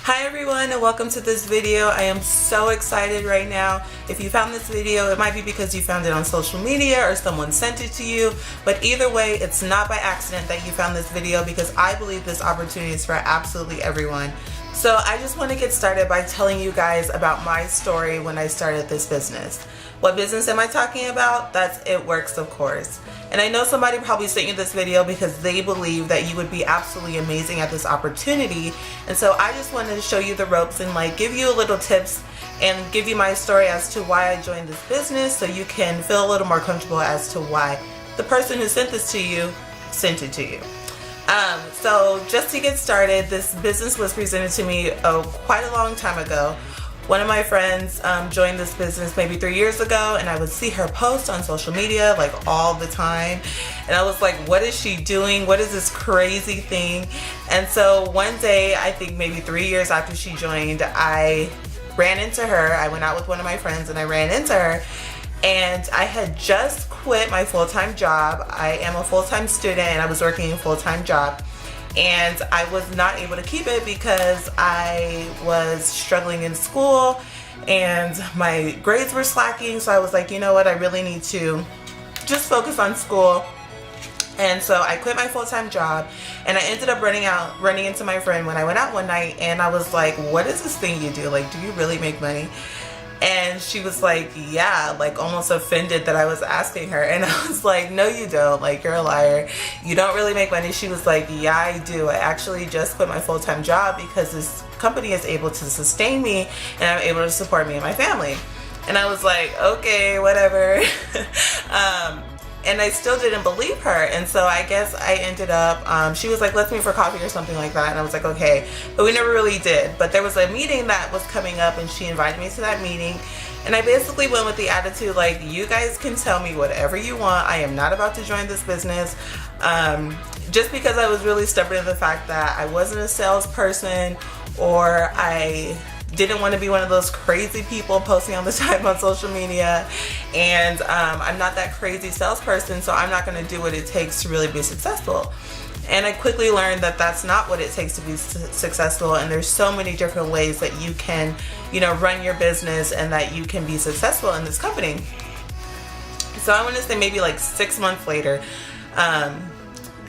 Hi everyone, and welcome to this video. I am so excited right now. If you found this video, it might be because you found it on social media or someone sent it to you, but either way, it's not by accident that you found this video, because I believe this opportunity is for absolutely everyone. So I just want to get started by telling you guys about my story when I started this business. What business am I talking about? That's It Works, of course. And I know somebody probably sent you this video because they believe that you would be absolutely amazing at this opportunity. And so I just wanted to show you the ropes and give you a little tips and give you my story as to why I joined this business, so you can feel a little more comfortable as to why the person who sent this to you sent it to you. So just to get started, this business was presented to me quite a long time ago. One of my friends joined this business maybe 3 years ago, and I would see her post on social media all the time, and I was like, what is she doing? What is this crazy thing? And so one day, I think maybe 3 years after she joined, I ran into her. I went out with one of my friends and I ran into her, and I had just quit my full-time job. I am a full-time student and I was working a full-time job. And I was not able to keep it because I was struggling in school and my grades were slacking. So I was like, you know what, I really need to just focus on school. And so I quit my full-time job, and I ended up running into my friend when I went out one night, and I was like, what is this thing you do? Do you really make money? And she was like, yeah, almost offended that I was asking her. And I was like, no, you don't. You're a liar. You don't really make money. She was like, yeah, I do. I actually just quit my full-time job because this company is able to sustain me and I'm able to support me and my family. And I was like, okay, whatever. And I still didn't believe her. And so I guess I ended up, she was like, let's meet for coffee or something like that. And I was like, okay. But we never really did. But there was a meeting that was coming up, and she invited me to that meeting. And I basically went with the attitude, you guys can tell me whatever you want. I am not about to join this business. Just because I was really stubborn in the fact that I wasn't a salesperson, or I didn't want to be one of those crazy people posting all the time on social media, and I'm not that crazy salesperson, so I'm not going to do what it takes to really be successful. And I quickly learned that that's not what it takes to be successful, and there's so many different ways that you can, run your business and that you can be successful in this company. So I want to say maybe 6 months later,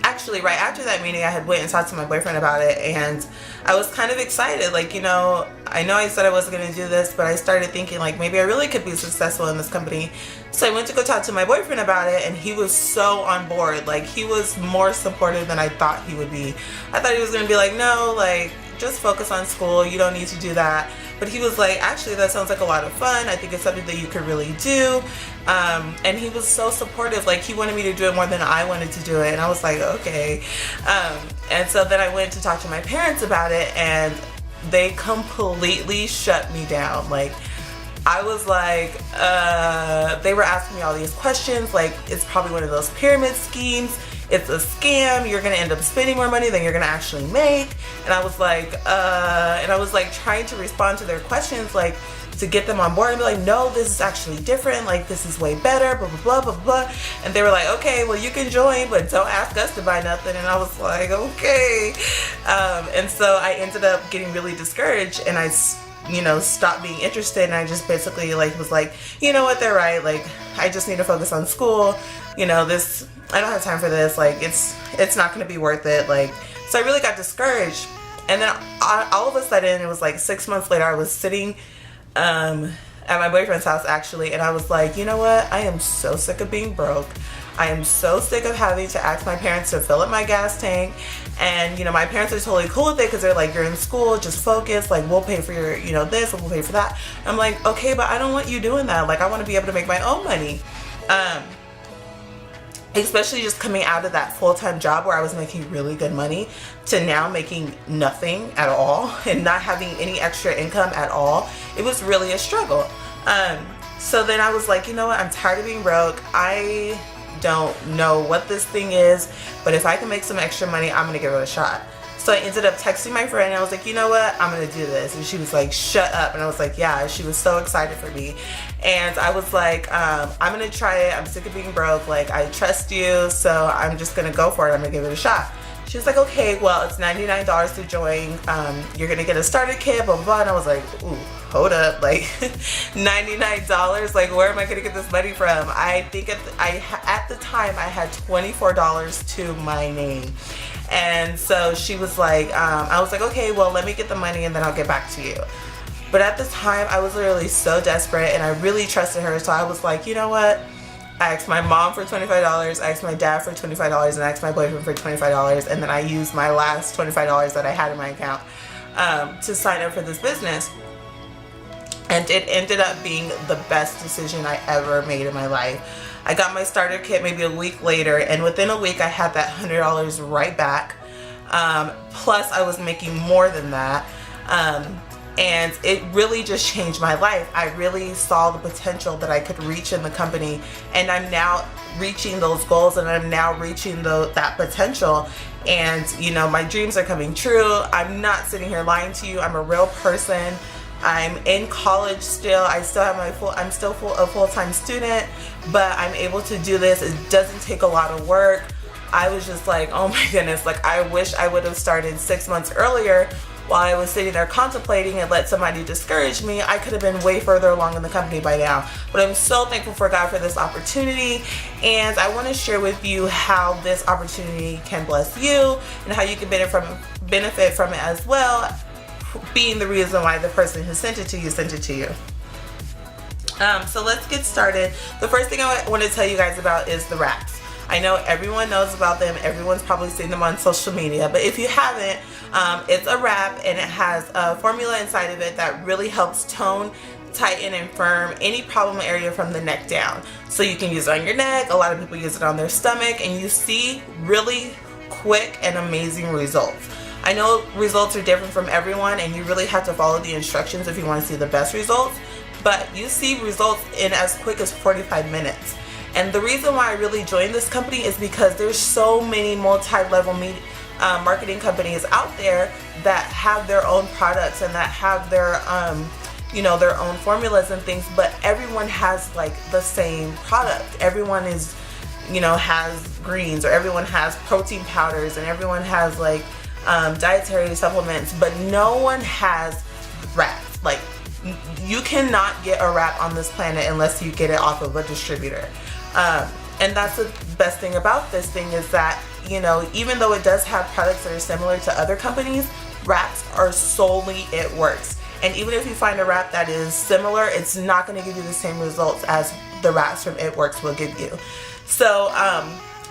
actually right after that meeting, I had went and talked to my boyfriend about it, and I was kind of excited. I know I said I wasn't going to do this, but I started thinking maybe I really could be successful in this company. So I went to go talk to my boyfriend about it, and he was so on board. He was more supportive than I thought he would be. I thought he was going to be like, no, just focus on school. You don't need to do that. But he was like, actually, that sounds like a lot of fun. I think it's something that you could really do. And he was so supportive. He wanted me to do it more than I wanted to do it. And I was like, okay. And so then I went to talk to my parents about it, and they completely shut me down. I was like, they were asking me all these questions. It's probably one of those pyramid schemes. It's a scam. You're gonna end up spending more money than you're gonna actually make. And I was like, trying to respond to their questions, to get them on board and be like, no, this is actually different. This is way better, blah, blah, blah, blah, blah. And they were like, okay, well, you can join, but don't ask us to buy nothing. And I was like, okay. And so I ended up getting really discouraged, and I stopped being interested. And I just basically was like, you know what, they're right. I just need to focus on school. I don't have time for this. It's not going to be worth it. So I really got discouraged. And then all of a sudden, it was 6 months later, I was sitting at my boyfriend's house, actually, and I was like, you know what? I am so sick of being broke. I am so sick of having to ask my parents to fill up my gas tank. And, my parents are totally cool with it because they're like, you're in school, just focus. We'll pay for your, this, we'll pay for that. I'm like, okay, but I don't want you doing that. I want to be able to make my own money. Especially just coming out of that full-time job where I was making really good money to now making nothing at all and not having any extra income at all. It was really a struggle. So then I was like, you know what? I'm tired of being broke. I don't know what this thing is, but if I can make some extra money, I'm gonna give it a shot. So I ended up texting my friend, and I was like, you know what, I'm gonna do this. And she was like, shut up. And I was like, yeah. She was so excited for me. And I was like, I'm gonna try it. I'm sick of being broke. I trust you, so I'm just gonna go for it. I'm gonna give it a shot. She was like, okay, well, it's $99 to join. You're gonna get a starter kit, blah, blah, blah. And I was like, ooh, hold up, like $99, like where am I gonna get this money from? I think at the time I had $24 to my name. And so she was like, I was like, okay, well, let me get the money and then I'll get back to you. But at the time I was literally so desperate and I really trusted her. So I was like, you know what? I asked my mom for $25, I asked my dad for $25, and I asked my boyfriend for $25, and then I used my last $25 that I had in my account to sign up for this business. And it ended up being the best decision I ever made in my life. I got my starter kit maybe a week later, and within a week I had that $100 right back. Plus I was making more than that. And it really just changed my life. I really saw the potential that I could reach in the company, and I'm now reaching those goals, and I'm now reaching that potential. And you know, my dreams are coming true. I'm not sitting here lying to you. I'm a real person. I'm in college still. I still have I'm still a full-time student, but I'm able to do this. It doesn't take a lot of work. I was just like, oh my goodness, like I wish I would have started 6 months earlier. While I was sitting there contemplating and let somebody discourage me, I could have been way further along in the company by now. But I'm so thankful for God for this opportunity, and I want to share with you how this opportunity can bless you and how you can benefit from it as well, being the reason why the person who sent it to you sent it to you. So let's get started. The first thing I want to tell you guys about is the wraps. I know everyone knows about them. Everyone's probably seen them on social media, but if you haven't, it's a wrap, and it has a formula inside of it that really helps tone, tighten, and firm any problem area from the neck down. So you can use it on your neck. A lot of people use it on their stomach, and you see really quick and amazing results. I know results are different from everyone, and you really have to follow the instructions if you want to see the best results, but you see results in as quick as 45 minutes. And the reason why I really joined this company is because there's so many multi-level marketing companies out there that have their own products and that have their you know, their own formulas and things, but everyone has like the same product. Everyone is, you know, has greens, or everyone has protein powders, and everyone has like dietary supplements, but no one has wraps. Like, you cannot get a wrap on this planet unless you get it off of a distributor. And that's the best thing about this thing, is that, you know, even though it does have products that are similar to other companies, wraps are solely It Works. And even if you find a wrap that is similar, it's not going to give you the same results as the wraps from It Works will give you. So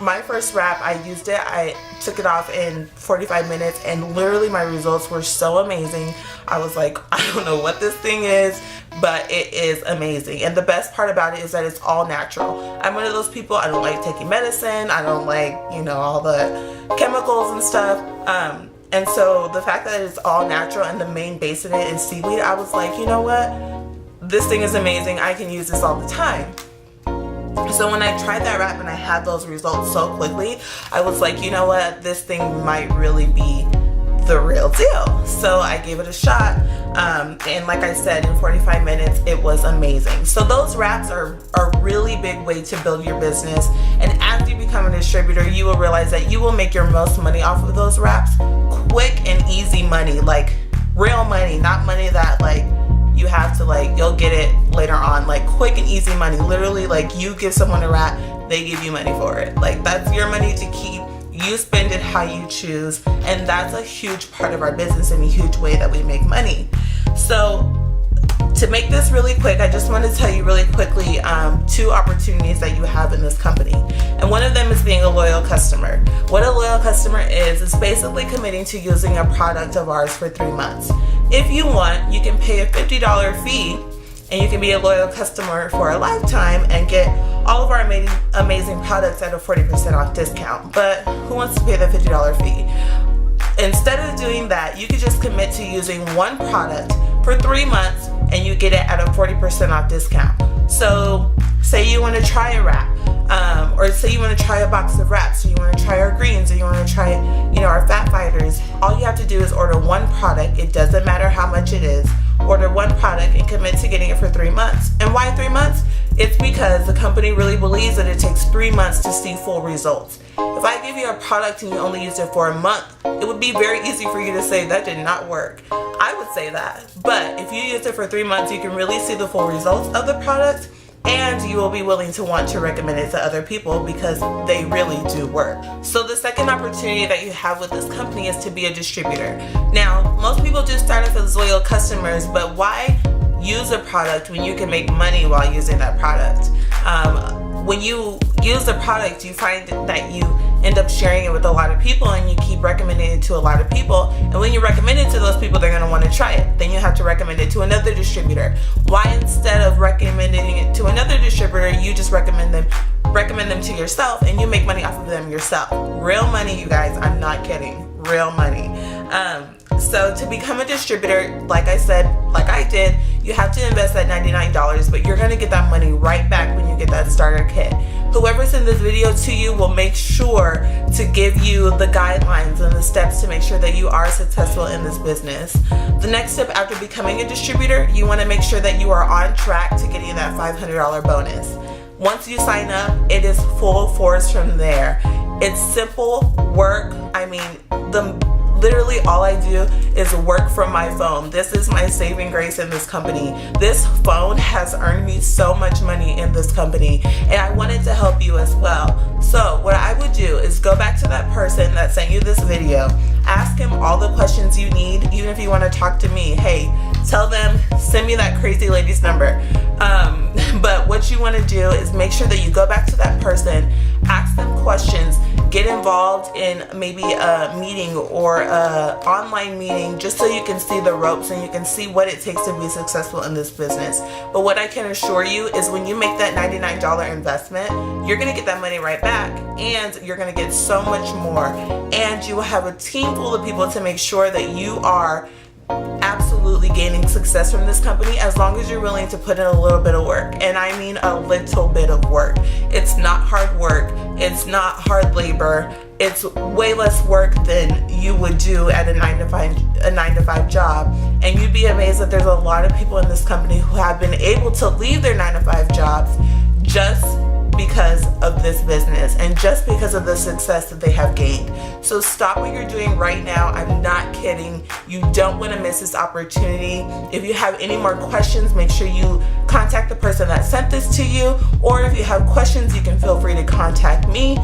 my first wrap, I used it, I took it off in 45 minutes, and literally my results were so amazing. I was like, I don't know what this thing is, but it is amazing. And the best part about it is that it's all natural. I'm one of those people, I don't like taking medicine, I don't like, you know, all the chemicals and stuff. And so the fact that it's all natural and the main base in it is seaweed, I was like, you know what? This thing is amazing. I can use this all the time. So when I tried that wrap and I had those results so quickly, I was like, you know what? This thing might really be the real deal. So I gave it a shot. And like I said, in 45 minutes, it was amazing. So those wraps are a really big way to build your business. And after you become a distributor, you will realize that you will make your most money off of those wraps. Quick and easy money, like real money, not money that like you have to like, you'll get it later on. Like quick and easy money. Literally, like you give someone a wrap, they give you money for it. Like that's your money to keep. You spend it how you choose, and that's a huge part of our business and a huge way that we make money. So to make this really quick, I just want to tell you really quickly 2 opportunities that you have in this company. And one of them is being a loyal customer. What a loyal customer is basically committing to using a product of ours for 3 months. If you want, you can pay a $50 fee, and you can be a loyal customer for a lifetime and get all of our amazing products at a 40% off discount. But who wants to pay the $50 fee? Instead of doing that, you could just commit to using one product for 3 months and you get it at a 40% off discount. So say you want to try a wrap. Or say you want to try a box of wraps, or you want to try our greens, or you want to try, our fat fighters. All you have to do is order one product. It doesn't matter how much it is. Order one product and commit to getting it for 3 months. And why 3 months? It's because the company really believes that it takes 3 months to see full results. If I give you a product and you only use it for a month, it would be very easy for you to say that did not work. I would say that. But if you use it for 3 months, you can really see the full results of the product, and you will be willing to want to recommend it to other people because they really do work. So the second opportunity that you have with this company is to be a distributor. Now, most people do start off as loyal customers, but why use a product when you can make money while using that product? When you use the product, you find that you end up sharing it with a lot of people, and you keep recommending it to a lot of people. And when you recommend it to those people, they're going to want to try it. Then you have to recommend it to another distributor. Why, instead of recommending it to another distributor, you just recommend them to yourself, and you make money off of them yourself? Real money, you guys. I'm not kidding. Real money. So to become a distributor, like I said, like I did, you have to invest that $99, but you're going to get that money right back when you get that starter kit. Whoever sent this video to you will make sure to give you the guidelines and the steps to make sure that you are successful in this business. The next step after becoming a distributor, you want to make sure that you are on track to getting that $500 bonus. Once you sign up, it is full force from there. It's simple work. I mean, literally all I do is work from my phone. This is my saving grace in this company. This phone has earned me so much money in this company, and I wanted to help you as well. So what I would do is go back to that person that sent you this video, ask him all the questions you need. Even if you want to talk to me, hey, tell them, send me that crazy lady's number. But what you want to do is make sure that you go back to that person, ask them questions, get involved in maybe a meeting or a online meeting, just so you can see the ropes and you can see what it takes to be successful in this business. But what I can assure you is when you make that $99 investment, you're going to get that money right back, and you're going to get so much more, and you will have a team full of people to make sure that you are absolutely gaining success from this company, as long as you're willing to put in a little bit of work. And I mean a little bit of work. It's not hard work. It's not hard labor. It's way less work than you would do at a 9-to-5 job. And you'd be amazed that there's a lot of people in this company who have been able to leave their 9-to-5 jobs just because of this business and just because of the success that they have gained. So stop what you're doing right now. I'm not kidding. You don't want to miss this opportunity. If you have any more questions, make sure you contact the person that sent this to you, or if you have questions, you can feel free to contact me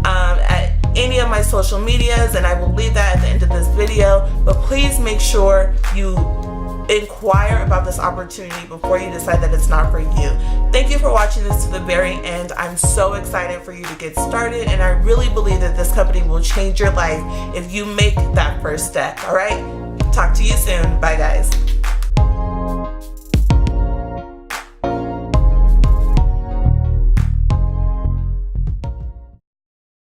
at any of my social medias, and I will leave that at the end of this video. But please make sure you inquire about this opportunity before you decide that it's not for you. Thank you for watching this to the very end. I'm so excited for you to get started, and I really believe that this company will change your life if you make that first step. All right? Talk to you soon. Bye, guys.